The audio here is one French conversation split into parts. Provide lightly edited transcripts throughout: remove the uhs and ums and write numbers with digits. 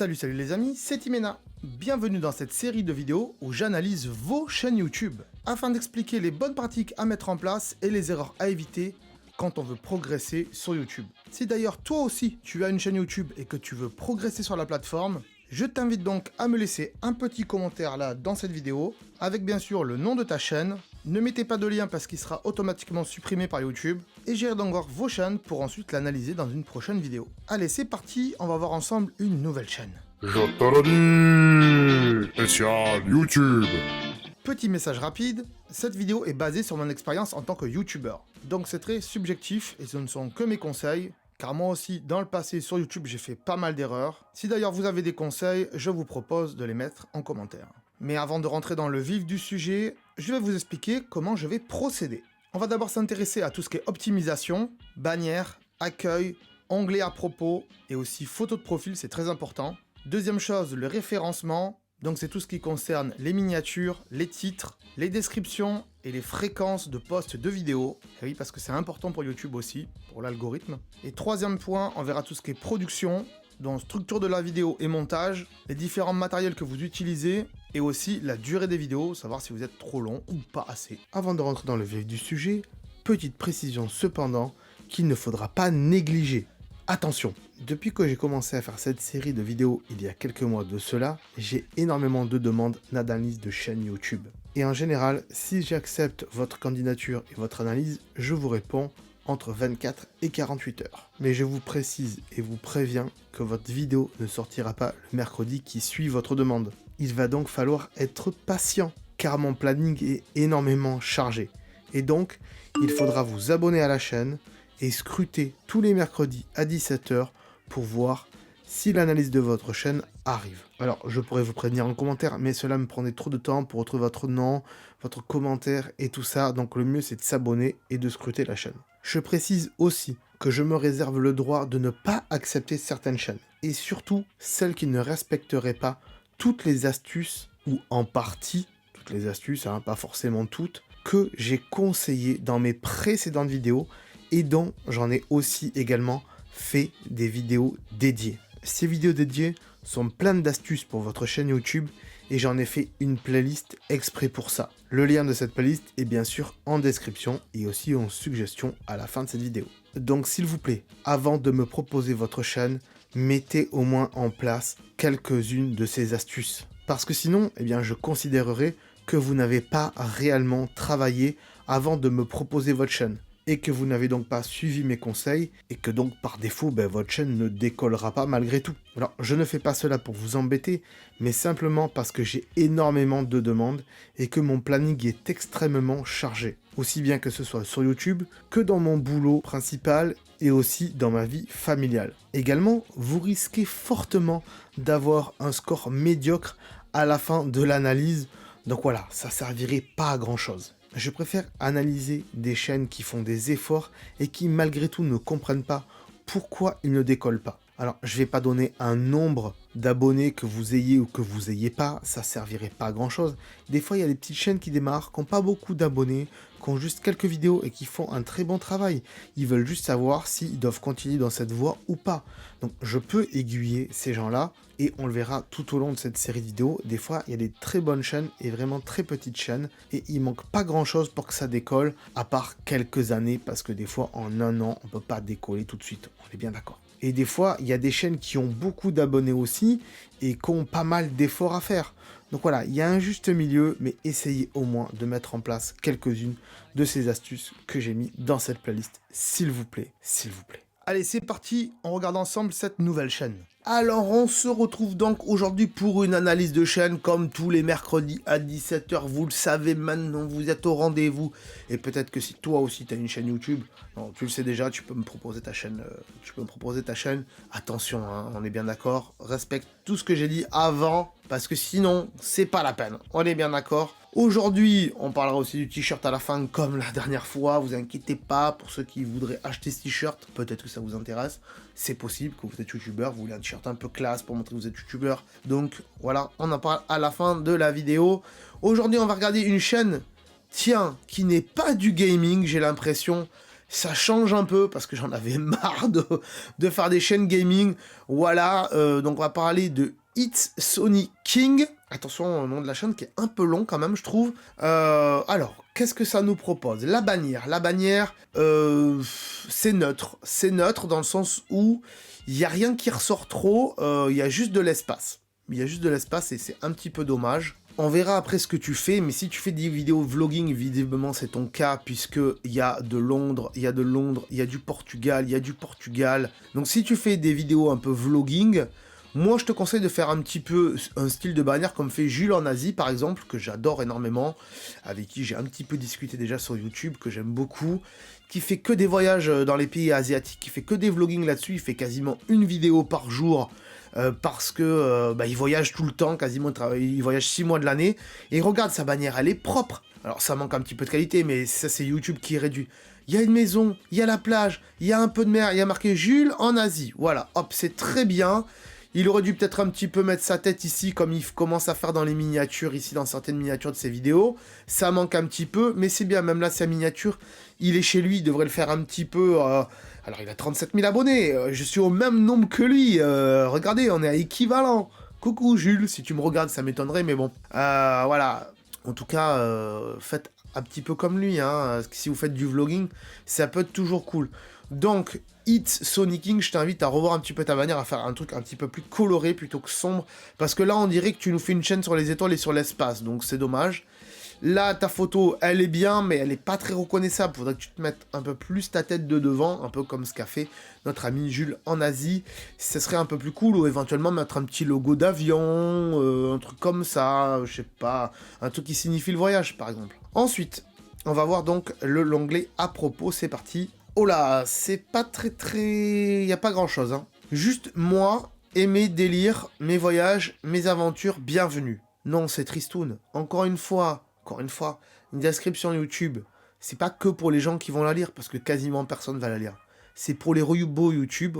Salut les amis, c'est Timena. Bienvenue dans cette série de vidéos où j'analyse vos chaînes YouTube afin d'expliquer les bonnes pratiques à mettre en place et les erreurs à éviter quand on veut progresser sur YouTube. Si d'ailleurs toi aussi tu as une chaîne YouTube et que tu veux progresser sur la plateforme, je t'invite donc à me laisser un petit commentaire là dans cette vidéo avec bien sûr le nom de ta chaîne. Ne mettez pas de lien parce qu'il sera automatiquement supprimé par YouTube et j'irai donc voir vos chaînes pour ensuite l'analyser dans une prochaine vidéo. Allez, c'est parti, on va voir ensemble une nouvelle chaîne. Je te le dis, spécial YouTube. Petit message rapide, cette vidéo est basée sur mon expérience en tant que YouTuber. Donc c'est très subjectif et ce ne sont que mes conseils, car moi aussi dans le passé sur YouTube j'ai fait pas mal d'erreurs. Si d'ailleurs vous avez des conseils, je vous propose de les mettre en commentaire. Mais avant de rentrer dans le vif du sujet, je vais vous expliquer comment je vais procéder. On va d'abord s'intéresser à tout ce qui est optimisation, bannière, accueil, onglet à propos et aussi photo de profil, c'est très important. Deuxième chose, le référencement, donc c'est tout ce qui concerne les miniatures, les titres, les descriptions et les fréquences de posts de vidéos. Et oui, parce que c'est important pour YouTube aussi, pour l'algorithme. Et troisième point, on verra tout ce qui est production, donc structure de la vidéo et montage, les différents matériels que vous utilisez, et aussi la durée des vidéos, savoir si vous êtes trop long ou pas assez. Avant de rentrer dans le vif du sujet, petite précision cependant qu'il ne faudra pas négliger. Attention, depuis que j'ai commencé à faire cette série de vidéos il y a quelques mois de cela, j'ai énormément de demandes d'analyse de chaîne YouTube. Et en général, si j'accepte votre candidature et votre analyse, je vous réponds entre 24 et 48 heures. Mais je vous précise et vous préviens que votre vidéo ne sortira pas le mercredi qui suit votre demande. Il va donc falloir être patient, car mon planning est énormément chargé. Et donc, il faudra vous abonner à la chaîne et scruter tous les mercredis à 17 h pour voir si l'analyse de votre chaîne arrive. Alors, je pourrais vous prévenir en commentaire, mais cela me prendrait trop de temps pour retrouver votre nom, votre commentaire et tout ça, donc le mieux c'est de s'abonner et de scruter la chaîne. Je précise aussi que je me réserve le droit de ne pas accepter certaines chaînes, et surtout celles qui ne respecteraient pas toutes les astuces, ou en partie, toutes les astuces, hein, pas forcément toutes, que j'ai conseillées dans mes précédentes vidéos, et dont j'en ai aussi également fait des vidéos dédiées. Ces vidéos dédiées sont pleines d'astuces pour votre chaîne YouTube et j'en ai fait une playlist exprès pour ça. Le lien de cette playlist est bien sûr en description et aussi en suggestion à la fin de cette vidéo. Donc s'il vous plaît, avant de me proposer votre chaîne, mettez au moins en place quelques-unes de ces astuces. Parce que sinon, eh bien, je considérerai que vous n'avez pas réellement travaillé avant de me proposer votre chaîne. Et que vous n'avez donc pas suivi mes conseils, et que donc par défaut, votre chaîne ne décollera pas malgré tout. Alors, je ne fais pas cela pour vous embêter, mais simplement parce que j'ai énormément de demandes, et que mon planning est extrêmement chargé. Aussi bien que ce soit sur YouTube, que dans mon boulot principal, et aussi dans ma vie familiale. Également, vous risquez fortement d'avoir un score médiocre à la fin de l'analyse, donc voilà, ça servirait pas à grand chose. Je préfère analyser des chaînes qui font des efforts et qui malgré tout ne comprennent pas pourquoi ils ne décollent pas. Alors, je ne vais pas donner un nombre d'abonnés que vous ayez ou que vous ayez pas, ça servirait pas à grand chose. Des fois, il y a des petites chaînes qui démarrent, qui n'ont pas beaucoup d'abonnés, qui ont juste quelques vidéos et qui font un très bon travail. Ils veulent juste savoir s'ils doivent continuer dans cette voie ou pas. Donc, je peux aiguiller ces gens-là et on le verra tout au long de cette série de vidéos. Des fois, il y a des très bonnes chaînes et vraiment très petites chaînes et il manque pas grand-chose pour que ça décolle, à part quelques années, parce que des fois, en un an, on peut pas décoller tout de suite. On est bien d'accord. Et des fois, il y a des chaînes qui ont beaucoup d'abonnés aussi et qui ont pas mal d'efforts à faire. Donc voilà, il y a un juste milieu, mais essayez au moins de mettre en place quelques-unes de ces astuces que j'ai mis dans cette playlist, s'il vous plaît, s'il vous plaît. Allez, c'est parti, on regarde ensemble cette nouvelle chaîne. Alors, on se retrouve donc aujourd'hui pour une analyse de chaîne, comme tous les mercredis à 17 h. Vous le savez maintenant, vous êtes au rendez-vous. Et peut-être que si toi aussi tu as une chaîne YouTube, non, tu le sais déjà, tu peux me proposer ta chaîne. Attention, hein, on est bien d'accord. Respecte tout ce que j'ai dit avant, parce que sinon, c'est pas la peine. On est bien d'accord. Aujourd'hui, on parlera aussi du t-shirt à la fin, comme la dernière fois. Vous inquiétez pas, pour ceux qui voudraient acheter ce t-shirt, peut-être que ça vous intéresse. C'est possible que vous êtes youtubeur, vous voulez un t-shirt un peu classe pour montrer que vous êtes youtubeur. Donc voilà, on en parle à la fin de la vidéo. Aujourd'hui, on va regarder une chaîne, tiens, qui n'est pas du gaming, j'ai l'impression. Ça change un peu parce que j'en avais marre de faire des chaînes gaming. Voilà, donc on va parler de It's Sony King. Attention au nom de la chaîne qui est un peu long quand même, je trouve. Alors, qu'est-ce que ça nous propose? La bannière. La bannière, c'est neutre. C'est neutre dans le sens où il n'y a rien qui ressort trop, il y a juste de l'espace. Il y a juste de l'espace et c'est un petit peu dommage. On verra après ce que tu fais, mais si tu fais des vidéos vlogging, visiblement c'est ton cas, puisque il y a de Londres, il y a du Portugal, il y a du Portugal. Donc si tu fais des vidéos un peu vlogging, moi je te conseille de faire un petit peu un style de bannière comme fait Jules en Asie par exemple, que j'adore énormément, avec qui j'ai un petit peu discuté déjà sur YouTube, que j'aime beaucoup, qui fait que des voyages dans les pays asiatiques, qui fait que des vlogging là-dessus, il fait quasiment une vidéo par jour, parce que il voyage tout le temps, quasiment, il voyage 6 mois de l'année, et regarde, sa bannière, elle est propre. Alors ça manque un petit peu de qualité, mais ça c'est YouTube qui réduit. Il y a une maison, il y a la plage, il y a un peu de mer, il y a marqué Jules en Asie. Voilà, hop, c'est très bien. Il aurait dû peut-être un petit peu mettre sa tête ici, comme il commence à faire dans les miniatures, ici, dans certaines miniatures de ses vidéos. Ça manque un petit peu, mais c'est bien, même là, sa miniature, il est chez lui, il devrait le faire un petit peu... Alors, il a 37 000 abonnés, je suis au même nombre que lui, regardez, on est à équivalent. Coucou Jules, si tu me regardes, ça m'étonnerait, mais bon. Voilà, en tout cas, faites un petit peu comme lui, hein. Si vous faites du vlogging, ça peut être toujours cool. Donc, It's Sony King, je t'invite à revoir un petit peu ta bannière, à faire un truc un petit peu plus coloré plutôt que sombre, parce que là, on dirait que tu nous fais une chaîne sur les étoiles et sur l'espace, donc c'est dommage. Là, ta photo, elle est bien, mais elle n'est pas très reconnaissable. Faudrait que tu te mettes un peu plus ta tête de devant, un peu comme ce qu'a fait notre ami Jules en Asie. Ce serait un peu plus cool, ou éventuellement mettre un petit logo d'avion, un truc comme ça, je sais pas, un truc qui signifie le voyage, par exemple. Ensuite, on va voir donc l'onglet à propos, c'est parti. Oh là, c'est pas très... Y a pas grand-chose, hein. Juste moi et mes délires, mes voyages, mes aventures, bienvenue. Non, c'est tristoun. Encore une fois, une description YouTube, c'est pas que pour les gens qui vont la lire, parce que quasiment personne va la lire. C'est pour les robots YouTube,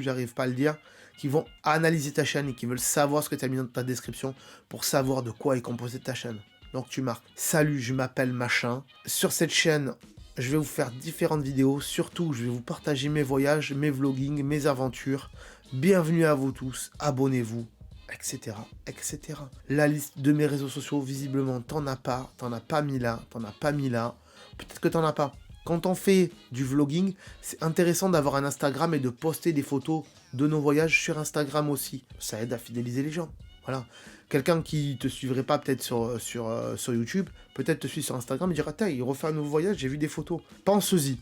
j'arrive pas à le dire, qui vont analyser ta chaîne et qui veulent savoir ce que tu as mis dans ta description pour savoir de quoi est composée ta chaîne. Donc tu marques « Salut, je m'appelle machin ». Sur cette chaîne, je vais vous faire différentes vidéos, surtout je vais vous partager mes voyages, mes vloggings, mes aventures. Bienvenue à vous tous, abonnez-vous, etc., etc. La liste de mes réseaux sociaux, visiblement, t'en as pas mis là, peut-être que t'en as pas. Quand on fait du vlogging, c'est intéressant d'avoir un Instagram et de poster des photos de nos voyages sur Instagram aussi. Ça aide à fidéliser les gens, voilà. Quelqu'un qui te suivrait pas peut-être sur YouTube, peut-être te suit sur Instagram et dira « Tiens, il refait un nouveau voyage, j'ai vu des photos. » Pense-y.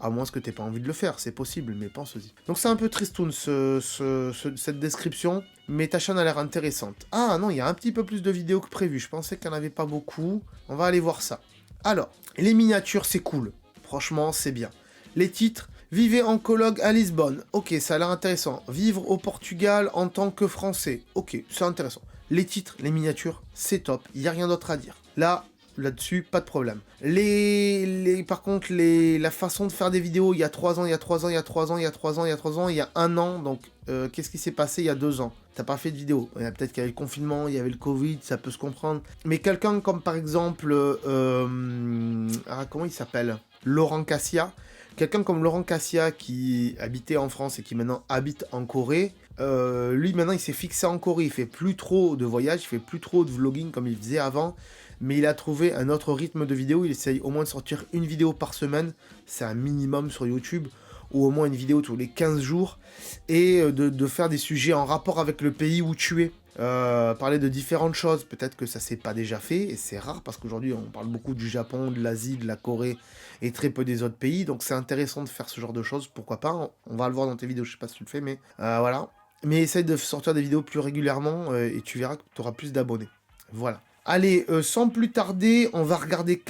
À moins que tu n'aies pas envie de le faire, c'est possible, mais pense-y. Donc c'est un peu tristoun cette description, mais ta chaîne a l'air intéressante. Ah non, il y a un petit peu plus de vidéos que prévu, je pensais qu'il n'y en avait pas beaucoup. On va aller voir ça. Alors, les miniatures, c'est cool. Franchement, c'est bien. Les titres, vivez en coloc à Lisbonne. Ok, ça a l'air intéressant. Vivre au Portugal en tant que Français. Ok, c'est intéressant. Les titres, les miniatures, c'est top. Il n'y a rien d'autre à dire. Là-dessus, pas de problème. Par contre, la façon de faire des vidéos, il y a 3 ans, il y a 3 ans, il y a 3 ans, il y a 3 ans, il y a 3 ans, il y a 1 an, donc qu'est-ce qui s'est passé il y a 2 ans? T'as pas fait de vidéo. Peut-être qu'il y avait le confinement, il y avait le Covid, ça peut se comprendre. Mais quelqu'un comme par exemple, comment il s'appelle? Laurent Cassia. Quelqu'un comme Laurent Cassia qui habitait en France et qui maintenant habite en Corée, lui maintenant il s'est fixé en Corée, il fait plus trop de voyages, il fait plus trop de vlogging comme il faisait avant, mais il a trouvé un autre rythme de vidéo, il essaye au moins de sortir une vidéo par semaine, c'est un minimum sur YouTube, ou au moins une vidéo tous les 15 jours, et de faire des sujets en rapport avec le pays où tu es. Parler de différentes choses, peut-être que ça s'est pas déjà fait, et c'est rare parce qu'aujourd'hui on parle beaucoup du Japon, de l'Asie, de la Corée, et très peu des autres pays, donc c'est intéressant de faire ce genre de choses, pourquoi pas, on va le voir dans tes vidéos, je sais pas si tu le fais, mais voilà. Mais essaye de sortir des vidéos plus régulièrement, et tu verras que tu auras plus d'abonnés. Voilà. Allez, sans plus tarder,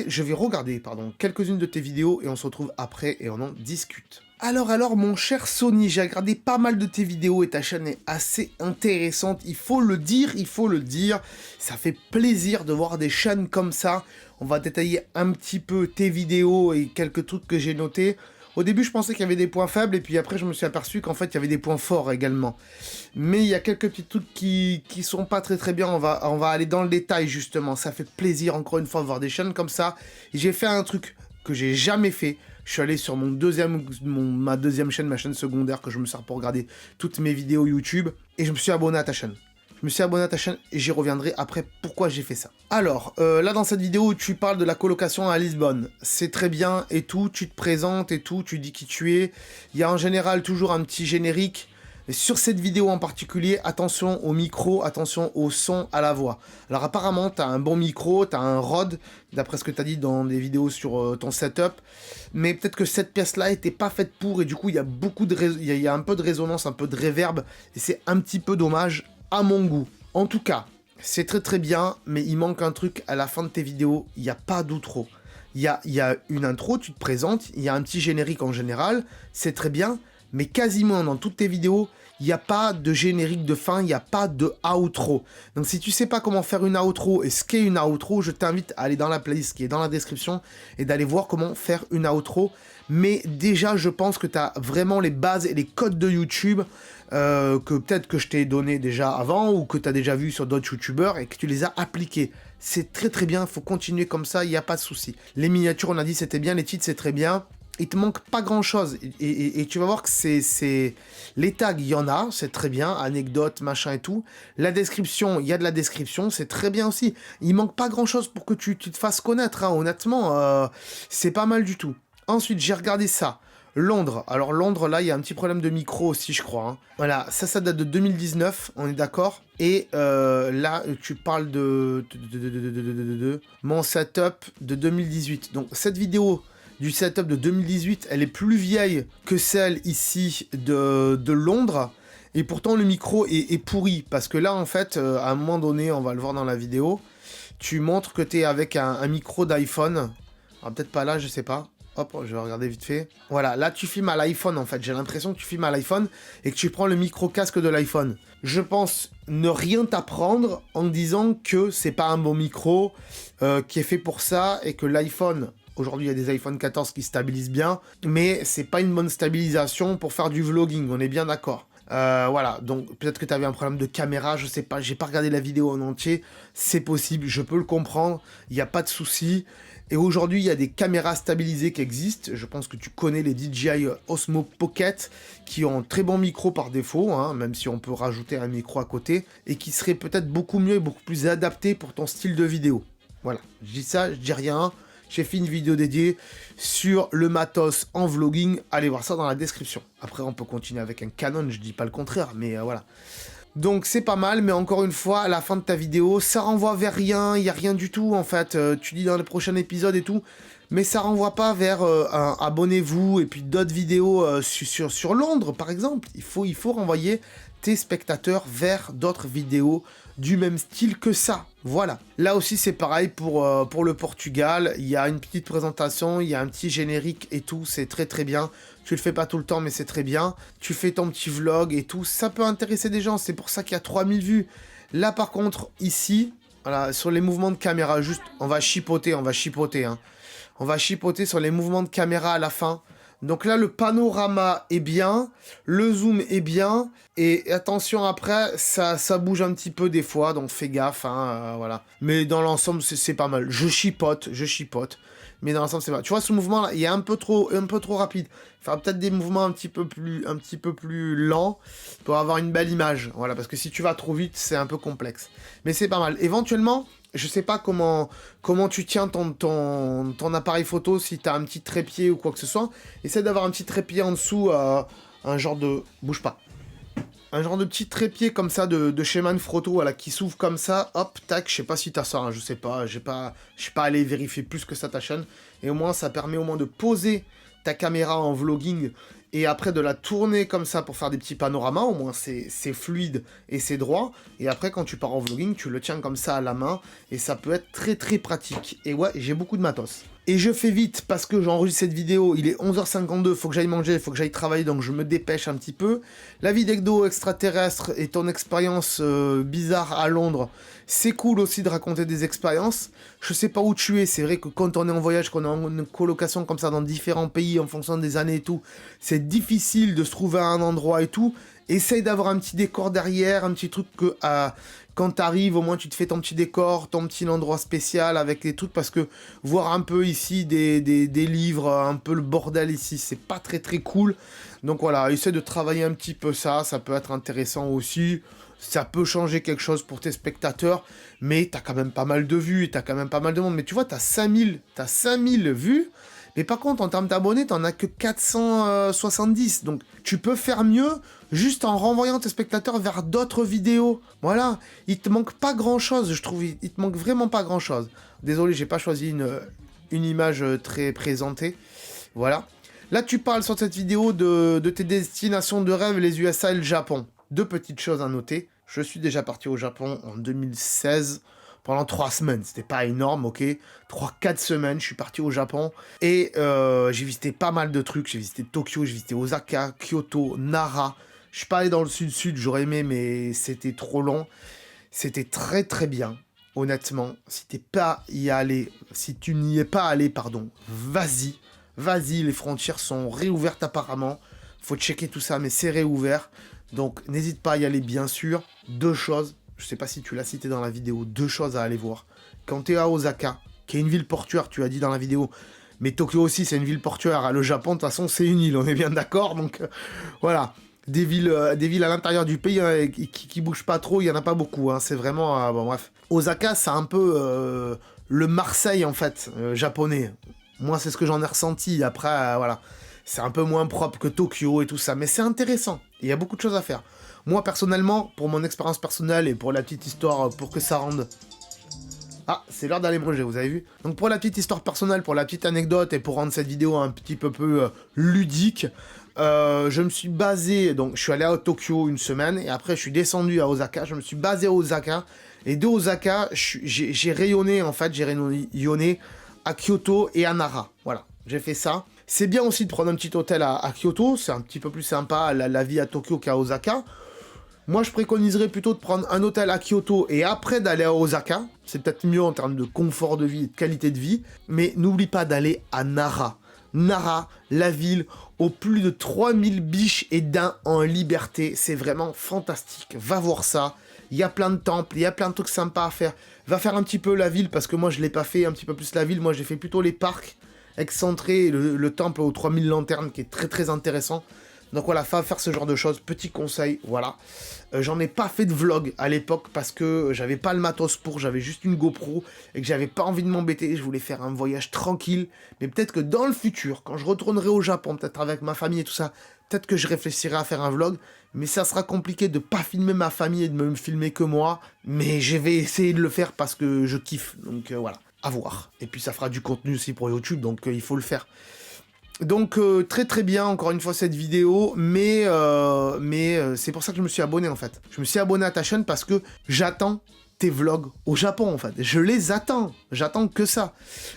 je vais regarder quelques-unes de tes vidéos, et on se retrouve après, et on en discute. Alors, mon cher Sony, j'ai regardé pas mal de tes vidéos et ta chaîne est assez intéressante, il faut le dire, ça fait plaisir de voir des chaînes comme ça. On va détailler un petit peu tes vidéos et quelques trucs que j'ai notés. Au début, je pensais qu'il y avait des points faibles, et puis après, je me suis aperçu qu'en fait, il y avait des points forts également. Mais il y a quelques petits trucs qui sont pas très bien, on va aller dans le détail, justement. Ça fait plaisir, encore une fois, de voir des chaînes comme ça. J'ai fait un truc que j'ai jamais fait. Je suis allé sur ma deuxième chaîne, ma chaîne secondaire que je me sers pour regarder toutes mes vidéos YouTube, et je me suis abonné à ta chaîne. Je me suis abonné à ta chaîne et j'y reviendrai après pourquoi j'ai fait ça. Alors, là dans cette vidéo, tu parles de la colocation à Lisbonne. C'est très bien et tout, tu te présentes et tout, tu dis qui tu es. Il y a en général toujours un petit générique. Et sur cette vidéo en particulier, attention au micro, attention au son, à la voix. Alors apparemment, tu as un bon micro, tu as un Rode, d'après ce que tu as dit dans des vidéos sur ton setup. Mais peut-être que cette pièce-là n'était pas faite pour, et du coup, il y a il y a un peu de résonance, un peu de réverb, et c'est un petit peu dommage à mon goût. En tout cas, c'est très très bien, mais il manque un truc à la fin de tes vidéos, il n'y a pas d'outro. Il y a une intro, tu te présentes, il y a un petit générique en général, c'est très bien, mais quasiment dans toutes tes vidéos, il n'y a pas de générique de fin, il n'y a pas de outro. Donc si tu sais pas comment faire une outro et ce qu'est une outro, je t'invite à aller dans la playlist qui est dans la description et d'aller voir comment faire une outro. Mais déjà, je pense que tu as vraiment les bases et les codes de YouTube que peut-être que je t'ai donné déjà avant ou que tu as déjà vu sur d'autres YouTubeurs et que tu les as appliqués. C'est très très bien, il faut continuer comme ça, il n'y a pas de souci. Les miniatures, on a dit c'était bien, les titres c'est très bien. Il te manque pas grand chose et tu vas voir que c'est les tags, il y en a, c'est très bien, anecdotes, machin et tout. La description, il y a de la description, c'est très bien aussi. Il manque pas grand chose pour que tu te fasses connaître, hein, honnêtement, c'est pas mal du tout. Ensuite, j'ai regardé ça. Londres. Alors Londres, là, il y a un petit problème de micro aussi, je crois. Hein. Voilà, ça date de 2019, on est d'accord. Et là, tu parles de mon setup de 2018. Donc cette vidéo du setup de 2018, elle est plus vieille que celle ici de Londres. Et pourtant, le micro est pourri. Parce que là, en fait, à un moment donné, on va le voir dans la vidéo, tu montres que tu es avec un micro d'iPhone. Alors peut-être pas là, je sais pas. Hop, je vais regarder vite fait. Voilà, là tu filmes à l'iPhone en fait. J'ai l'impression que tu filmes à l'iPhone et que tu prends le micro-casque de l'iPhone. Je pense ne rien t'apprendre en disant que c'est pas un bon micro qui est fait pour ça et que l'iPhone... Aujourd'hui, il y a des iPhone 14 qui stabilisent bien, mais c'est pas une bonne stabilisation pour faire du vlogging, on est bien d'accord. Voilà, donc peut-être que tu avais un problème de caméra, je sais pas, j'ai pas regardé la vidéo en entier, c'est possible, je peux le comprendre, il n'y a pas de souci. Et aujourd'hui, il y a des caméras stabilisées qui existent, je pense que tu connais les DJI Osmo Pocket, qui ont un très bon micro par défaut, hein, même si on peut rajouter un micro à côté, et qui serait peut-être beaucoup mieux et beaucoup plus adapté pour ton style de vidéo. Voilà, je dis ça, je dis rien. J'ai fait une vidéo dédiée sur le matos en vlogging. Allez voir ça dans la description. Après, on peut continuer avec un Canon, je dis pas le contraire, mais voilà. Donc c'est pas mal, mais encore une fois, à la fin de ta vidéo, ça renvoie vers rien, il n'y a rien du tout en fait. Tu dis dans le prochain épisode et tout, mais ça renvoie pas vers un abonnez-vous et puis d'autres vidéos sur Londres par exemple. Il faut renvoyer tes spectateurs vers d'autres vidéos du même style que ça. Voilà. Là aussi, c'est pareil pour le Portugal. Il y a une petite présentation, il y a un petit générique et tout. C'est très très bien. Tu le fais pas tout le temps, mais c'est très bien. Tu fais ton petit vlog et tout. Ça peut intéresser des gens. C'est pour ça qu'il y a 3000 vues. Là, par contre, ici, voilà, sur les mouvements de caméra, juste, on va chipoter, hein. On va chipoter sur les mouvements de caméra à la fin. Donc là, le panorama est bien, le zoom est bien, et attention après, ça bouge un petit peu des fois, donc fais gaffe, hein, voilà. Mais dans l'ensemble, c'est pas mal. Je chipote, mais dans l'ensemble, c'est pas mal. Tu vois, ce mouvement-là, il est un peu trop rapide. Faire peut-être des mouvements un petit peu plus lents pour avoir une belle image, voilà, parce que si tu vas trop vite, c'est un peu complexe. Mais c'est pas mal. Éventuellement... Je sais pas comment tu tiens ton appareil photo, si t'as un petit trépied ou quoi que ce soit. Essaie d'avoir un petit trépied en dessous, un genre de... Bouge pas. Un genre de petit trépied comme ça de chez Manfrotto, voilà, qui s'ouvre comme ça, hop, tac, je sais pas si t'as ça, hein, je sais pas, je suis pas allé vérifier plus que ça ta chaîne. Et au moins, ça permet au moins de poser ta caméra en vlogging et après de la tourner comme ça pour faire des petits panoramas, au moins c'est fluide et c'est droit, et après quand tu pars en vlogging, tu le tiens comme ça à la main, et ça peut être très très pratique, et ouais, j'ai beaucoup de matos. Et je fais vite parce que j'enregistre cette vidéo, il est 11h52, faut que j'aille manger, faut que j'aille travailler, donc je me dépêche un petit peu. La vie d'Ekdo extraterrestre et ton expérience bizarre à Londres, c'est cool aussi de raconter des expériences. Je sais pas où tu es, c'est vrai que quand on est en voyage, qu'on est en une colocation comme ça dans différents pays en fonction des années et tout, c'est difficile de se trouver à un endroit et tout. Essaye d'avoir un petit décor derrière, un petit truc que quand t'arrives, au moins tu te fais ton petit décor, ton petit endroit spécial avec les trucs, parce que voir un peu ici des livres, un peu le bordel ici, c'est pas très très cool. Donc voilà, essaie de travailler un petit peu ça peut être intéressant aussi. Ça peut changer quelque chose pour tes spectateurs, mais t'as quand même pas mal de vues, t'as quand même pas mal de monde. Mais tu vois, t'as 5000 vues, mais par contre, en termes d'abonnés, t'en as que 470. Donc, tu peux faire mieux juste en renvoyant tes spectateurs vers d'autres vidéos. Voilà, il te manque pas grand-chose, je trouve. Il te manque vraiment pas grand-chose. Désolé, j'ai pas choisi une image très présentée. Voilà. Là, tu parles sur cette vidéo de tes destinations de rêve, les USA et le Japon. Deux petites choses à noter. Je suis déjà parti au Japon en 2016 pendant 3 semaines. C'était pas énorme, ok. 3-4 semaines, je suis parti au Japon. Et j'ai visité pas mal de trucs. J'ai visité Tokyo, j'ai visité Osaka, Kyoto, Nara. Je suis pas allé dans le sud-sud, j'aurais aimé, mais c'était trop long. C'était très très bien. Honnêtement, si t'es pas y allé, si tu n'y es pas allé, pardon, vas-y. Vas-y, les frontières sont réouvertes apparemment. Faut checker tout ça, mais c'est réouvert. Donc, n'hésite pas à y aller, bien sûr. 2 choses, je sais pas si tu l'as cité dans la vidéo, 2 choses à aller voir. Quand tu es à Osaka, qui est une ville portuaire, tu as dit dans la vidéo, mais Tokyo aussi, c'est une ville portuaire. Le Japon, de toute façon, c'est une île, on est bien d'accord. Donc, voilà. Des villes à l'intérieur du pays qui bougent pas trop, il y en a pas beaucoup. Hein. C'est vraiment... bon, bref. Osaka, c'est un peu le Marseille, en fait, japonais. Moi, c'est ce que j'en ai ressenti. Après, voilà. C'est un peu moins propre que Tokyo et tout ça, mais c'est intéressant. Il y a beaucoup de choses à faire. Moi, personnellement, pour mon expérience personnelle et pour la petite histoire, pour que ça rende... Ah, c'est l'heure d'aller manger, vous avez vu? Donc pour la petite histoire personnelle, pour la petite anecdote et pour rendre cette vidéo un petit peu plus ludique, je me suis basé... Donc, je suis allé à Tokyo une semaine et après, je suis descendu à Osaka. Je me suis basé à Osaka. Et de Osaka, j'ai rayonné, en fait, j'ai rayonné à Kyoto et à Nara. Voilà, j'ai fait ça. C'est bien aussi de prendre un petit hôtel à Kyoto, c'est un petit peu plus sympa la vie à Tokyo qu'à Osaka. Moi, je préconiserais plutôt de prendre un hôtel à Kyoto et après d'aller à Osaka. C'est peut-être mieux en termes de confort de vie et de qualité de vie. Mais n'oublie pas d'aller à Nara. Nara, la ville aux plus de 3000 biches et daims en liberté. C'est vraiment fantastique. Va voir ça. Il y a plein de temples, il y a plein de trucs sympas à faire. Va faire un petit peu la ville parce que moi, je l'ai pas fait un petit peu plus la ville. Moi, j'ai fait plutôt les parcs excentré, le temple aux 3000 lanternes qui est très très intéressant. Donc voilà, faire ce genre de choses, petit conseil, voilà. J'en ai pas fait de vlog à l'époque parce que j'avais pas le matos pour, j'avais juste une GoPro et que j'avais pas envie de m'embêter, je voulais faire un voyage tranquille. Mais peut-être que dans le futur, quand je retournerai au Japon, peut-être avec ma famille et tout ça, peut-être que je réfléchirai à faire un vlog, mais ça sera compliqué de pas filmer ma famille et de me filmer que moi. Mais je vais essayer de le faire parce que je kiffe, donc voilà. À voir. Et puis ça fera du contenu aussi pour YouTube, donc il faut le faire. Donc très très bien encore une fois cette vidéo, mais c'est pour ça que je me suis abonné en fait. Je me suis abonné à ta chaîne parce que j'attends tes vlogs au Japon en fait. Je les attends, j'attends que ça.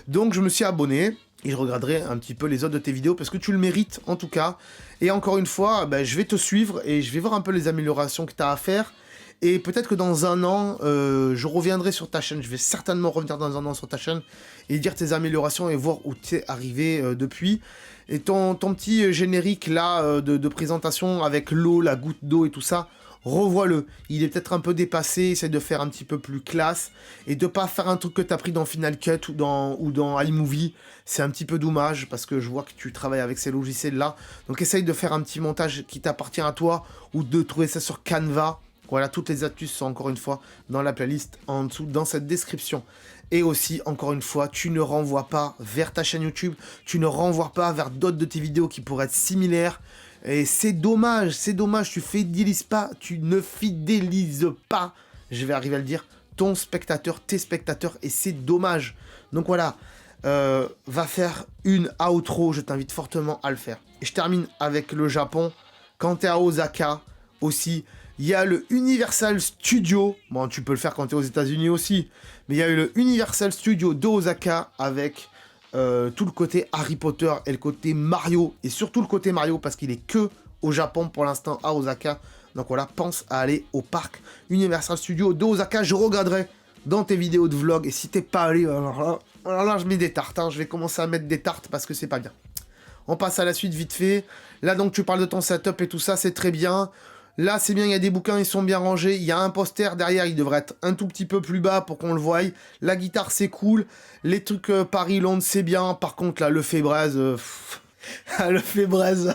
Donc je me suis abonné et je regarderai un petit peu les autres de tes vidéos parce que tu le mérites en tout cas. Et encore une fois, je vais te suivre et je vais voir un peu les améliorations que tu as à faire. Et peut-être que dans un an, je reviendrai sur ta chaîne. Je vais certainement revenir dans un an sur ta chaîne et dire tes améliorations et voir où tu es arrivé depuis. Et ton petit générique là de présentation avec l'eau, la goutte d'eau et tout ça, revois-le. Il est peut-être un peu dépassé, essaye de faire un petit peu plus classe et de pas faire un truc que tu as pris dans Final Cut ou dans iMovie. C'est un petit peu dommage parce que je vois que tu travailles avec ces logiciels-là. Donc essaye de faire un petit montage qui t'appartient à toi ou de trouver ça sur Canva. Voilà, toutes les astuces sont encore une fois dans la playlist en dessous, dans cette description. Et aussi, encore une fois, tu ne renvoies pas vers ta chaîne YouTube, tu ne renvoies pas vers d'autres de tes vidéos qui pourraient être similaires. Et c'est dommage, tu fidélises pas, tu ne fidélises pas, je vais arriver à le dire, ton spectateur, tes spectateurs, et c'est dommage. Donc voilà, va faire une outro, je t'invite fortement à le faire. Et je termine avec le Japon. Quand tu es à Osaka, aussi, il y a le Universal Studio. Bon, tu peux le faire quand tu es aux États-Unis aussi. Mais il y a eu le Universal Studio de Osaka avec tout le côté Harry Potter et le côté Mario. Et surtout le côté Mario parce qu'il est que au Japon pour l'instant, à Osaka. Donc voilà, pense à aller au parc Universal Studio de Osaka. Je regarderai dans tes vidéos de vlog. Et si t'es pas allé, alors là, je mets des tartes. Hein. Je vais commencer à mettre des tartes parce que c'est pas bien. On passe à la suite vite fait. Là, donc, tu parles de ton setup et tout ça, c'est très bien. Là, c'est bien, il y a des bouquins, ils sont bien rangés. Il y a un poster derrière, il devrait être un tout petit peu plus bas pour qu'on le voie. La guitare, c'est cool. Les trucs Paris-Londres, c'est bien. Par contre, là, le Fébraise... le Fébraise...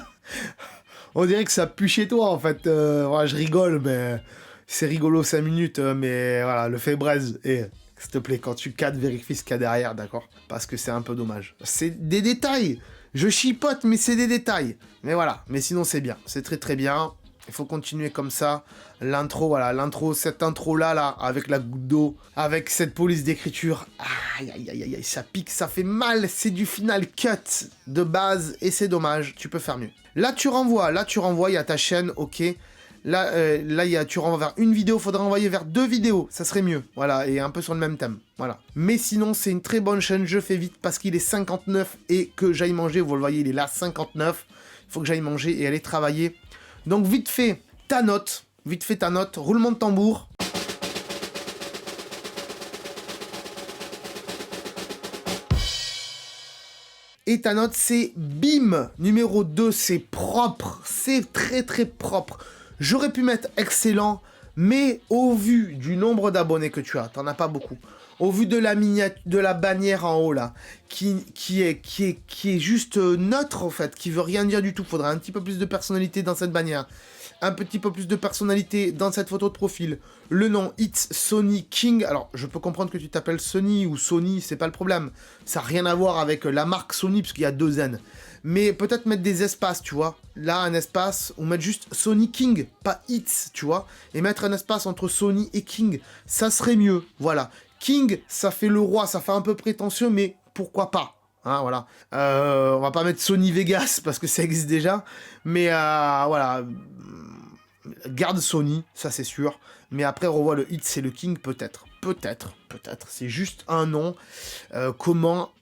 On dirait que ça pue chez toi, en fait. Voilà, je rigole, mais... C'est rigolo 5 minutes, mais voilà, le Fébraise. Et s'il te plaît, quand tu cadres, vérifie ce qu'il y a derrière, d'accord? Parce que c'est un peu dommage. C'est des détails. Je chipote, mais c'est des détails. Mais voilà, mais sinon, c'est bien. C'est très très bien. Il faut continuer comme ça. L'intro, voilà, l'intro, cette intro-là, là, avec la goutte d'eau, avec cette police d'écriture, aïe, aïe, aïe, aïe, ça pique, ça fait mal, c'est du final cut de base, et c'est dommage, tu peux faire mieux. Là, tu renvoies, il y a ta chaîne, ok. Là, tu renvoies vers une vidéo, faudrait envoyer vers 2 vidéos, ça serait mieux, voilà, et un peu sur le même thème, voilà. Mais sinon, c'est une très bonne chaîne, je fais vite, parce qu'il est 59, et que j'aille manger, vous le voyez, il est là, 59, il faut que j'aille manger et aller travailler. Donc vite fait ta note, roulement de tambour. Et ta note c'est BIM, numéro 2, c'est propre, c'est très très propre. J'aurais pu mettre excellent, mais au vu du nombre d'abonnés que tu as, t'en as pas beaucoup. Au vu de la de la bannière en haut là, qui est juste neutre en fait, qui veut rien dire du tout. Faudrait un petit peu plus de personnalité dans cette bannière. Un petit peu plus de personnalité dans cette photo de profil. Le nom, It's Sony King. Alors, je peux comprendre que tu t'appelles Sony ou Sony, c'est pas le problème. Ça n'a rien à voir avec la marque Sony, puisqu'il y a 2 N. Mais peut-être mettre des espaces, tu vois. Là, un espace, ou mettre juste Sony King, pas It's, tu vois. Et mettre un espace entre Sony et King, ça serait mieux, voilà. King, ça fait le roi, ça fait un peu prétentieux, mais pourquoi pas? Hein, voilà. On va pas mettre Sony Vegas parce que ça existe déjà, mais voilà. Garde Sony, ça c'est sûr. Mais après, revois le hit, c'est le King, peut-être. Peut-être. C'est juste un nom. Comment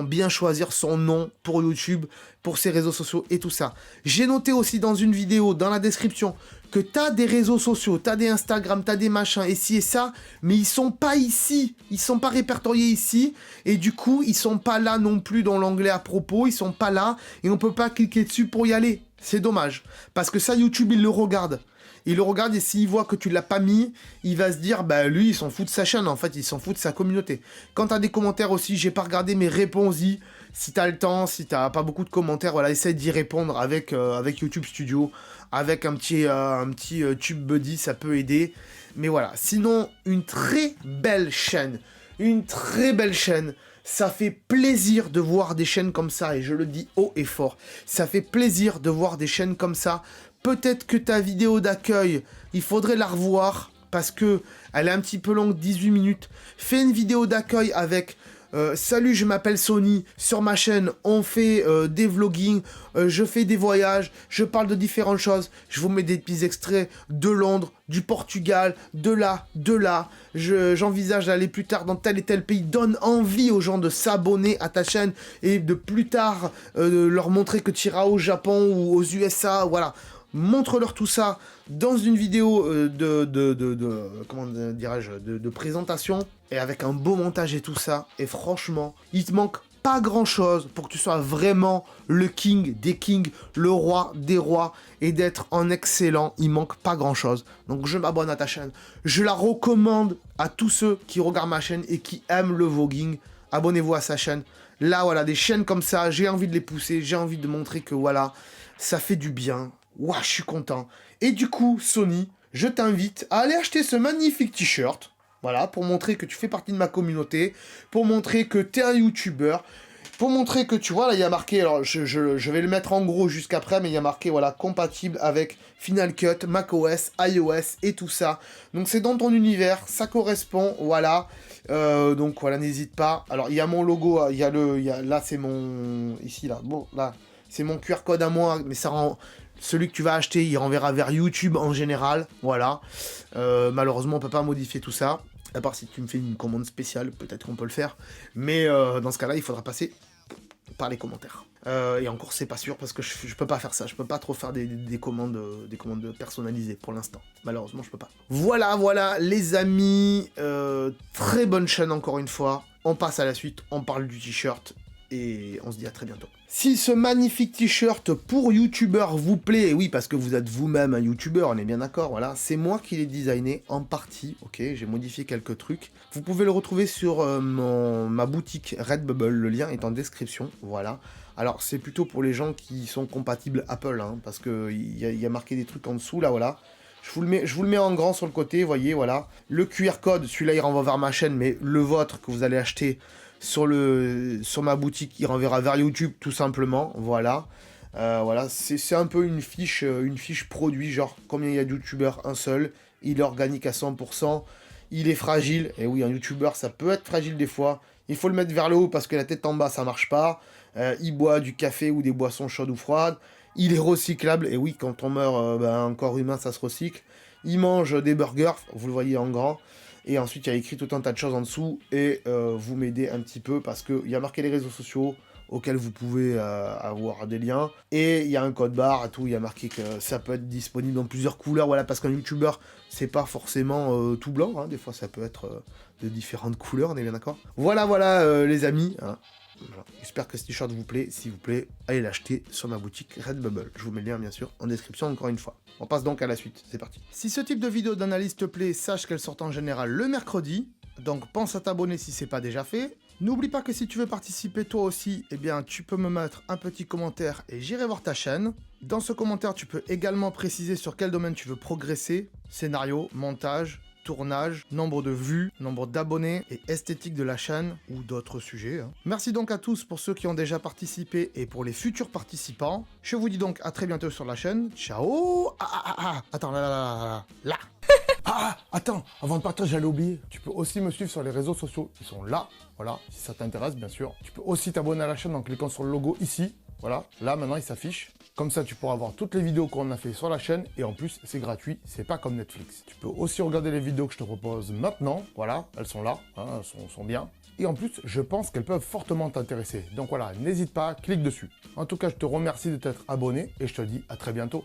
bien choisir son nom pour YouTube, pour ses réseaux sociaux et tout ça. J'ai noté aussi dans une vidéo, dans la description, que t'as des réseaux sociaux, t'as des Instagram, t'as des machins, et ci et ça, mais ils sont pas ici. Ils sont pas répertoriés ici. Et du coup, ils sont pas là non plus dans l'onglet à propos. Ils sont pas là. Et on peut pas cliquer dessus pour y aller. C'est dommage. Parce que ça, YouTube, il le regarde. Il le regarde et s'il voit que tu l'as pas mis, il va se dire, bah lui, il s'en fout de sa chaîne, en fait, il s'en fout de sa communauté. Quand t'as des commentaires aussi, j'ai pas regardé, mais réponds-y. Si t'as le temps, si t'as pas beaucoup de commentaires, voilà, essaye d'y répondre avec YouTube Studio, avec un petit TubeBuddy, ça peut aider. Mais voilà, sinon, une très belle chaîne. Ça fait plaisir de voir des chaînes comme ça, et je le dis haut et fort. Ça fait plaisir de voir des chaînes comme ça. Peut-être que ta vidéo d'accueil, il faudrait la revoir, parce que elle est un petit peu longue, 18 minutes. Fais une vidéo d'accueil avec... salut, je m'appelle Sony, sur ma chaîne on fait des vlogging, je fais des voyages, je parle de différentes choses, je vous mets des petits extraits de Londres, du Portugal, de là, j'envisage d'aller plus tard dans tel et tel pays, donne envie aux gens de s'abonner à ta chaîne et de plus tard leur montrer que tu iras au Japon ou aux USA, voilà. Montre-leur tout ça dans une vidéo comment dirais-je, de présentation et avec un beau montage et tout ça. Et franchement, il te manque pas grand-chose pour que tu sois vraiment le king des kings, le roi des rois et d'être en excellent. Il manque pas grand-chose. Donc je m'abonne à ta chaîne. Je la recommande à tous ceux qui regardent ma chaîne et qui aiment le voguing. Abonnez-vous à sa chaîne. Là, voilà, des chaînes comme ça, j'ai envie de les pousser. J'ai envie de montrer que voilà, ça fait du bien. Ouah, je suis content. Et du coup, Sony, je t'invite à aller acheter ce magnifique t-shirt. Voilà, pour montrer que tu fais partie de ma communauté, pour montrer que t'es un YouTuber, pour montrer que tu vois, là, il y a marqué, alors je vais le mettre en gros jusqu'après, mais il y a marqué, voilà, compatible avec Final Cut, macOS, iOS et tout ça. Donc c'est dans ton univers, ça correspond, voilà. Donc voilà, n'hésite pas. Alors, il y a mon logo, là, c'est mon... Ici, là, bon, là, c'est mon QR code à moi, mais ça rend... Celui que tu vas acheter, il renverra vers YouTube en général, voilà. Malheureusement, on peut pas modifier tout ça. À part si tu me fais une commande spéciale, peut-être qu'on peut le faire. Mais dans ce cas-là, il faudra passer par les commentaires. Et encore, c'est pas sûr, parce que je peux pas faire ça. Je peux pas trop faire des commandes personnalisées pour l'instant. Malheureusement, je peux pas. Voilà, les amis. Très bonne chaîne, encore une fois. On passe à la suite, on parle du t-shirt. et on se dit à très bientôt. Si ce magnifique t-shirt pour youtubeur vous plaît, et oui parce que vous êtes vous-même un youtubeur, on est bien d'accord, voilà, c'est moi qui l'ai designé en partie, ok, j'ai modifié quelques trucs. Vous pouvez le retrouver sur ma boutique Redbubble, le lien est en description, voilà. Alors c'est plutôt pour les gens qui sont compatibles Apple, hein, parce qu'il y a marqué des trucs en dessous, là, voilà. Je vous le mets en grand sur le côté, voyez, voilà. Le QR code, celui-là il renvoie vers ma chaîne, mais le vôtre que vous allez acheter sur ma boutique, il renverra vers YouTube tout simplement, voilà. Voilà, c'est un peu une fiche produit, genre combien il y a de youtubeurs, un seul, il est organique à 100%, il est fragile, et oui, un youtubeur ça peut être fragile des fois, il faut le mettre vers le haut parce que la tête en bas ça marche pas, il boit du café ou des boissons chaudes ou froides, il est recyclable, et oui, quand on meurt, un corps humain ça se recycle, il mange des burgers, vous le voyez en grand. Et ensuite, il y a écrit tout un tas de choses en dessous. Et vous m'aidez un petit peu parce qu'il y a marqué les réseaux sociaux auxquels vous pouvez avoir des liens. Et il y a un code barre et tout. Il y a marqué que ça peut être disponible dans plusieurs couleurs. Voilà, parce qu'un youtubeur, c'est pas forcément tout blanc. Hein. Des fois, ça peut être de différentes couleurs. On est bien d'accord? Voilà, les amis. Hein. Voilà. J'espère que ce t-shirt vous plaît. S'il vous plaît, allez l'acheter sur ma boutique Redbubble. Je vous mets le lien, bien sûr, en description, encore une fois. On passe donc à la suite. C'est parti. Si ce type de vidéo d'analyse te plaît, sache qu'elle sort en général le mercredi. Donc pense à t'abonner si c'est pas déjà fait. N'oublie pas que si tu veux participer toi aussi, eh bien tu peux me mettre un petit commentaire et j'irai voir ta chaîne. Dans ce commentaire, tu peux également préciser sur quel domaine tu veux progresser. Scénario, montage, tournage, nombre de vues, nombre d'abonnés et esthétique de la chaîne ou d'autres sujets. Hein. Merci donc à tous pour ceux qui ont déjà participé et pour les futurs participants. Je vous dis donc à très bientôt sur la chaîne. Ciao. Attends, là. Attends, avant de partir, j'allais oublier. Tu peux aussi me suivre sur les réseaux sociaux. Ils sont là, voilà, si ça t'intéresse, bien sûr. Tu peux aussi t'abonner à la chaîne en cliquant sur le logo ici. Voilà, là maintenant il s'affiche. Comme ça tu pourras voir toutes les vidéos qu'on a fait sur la chaîne et en plus c'est gratuit, c'est pas comme Netflix. Tu peux aussi regarder les vidéos que je te propose maintenant, voilà, elles sont là, hein, elles sont bien. Et en plus je pense qu'elles peuvent fortement t'intéresser. Donc voilà, n'hésite pas, clique dessus. En tout cas je te remercie de t'être abonné et je te dis à très bientôt.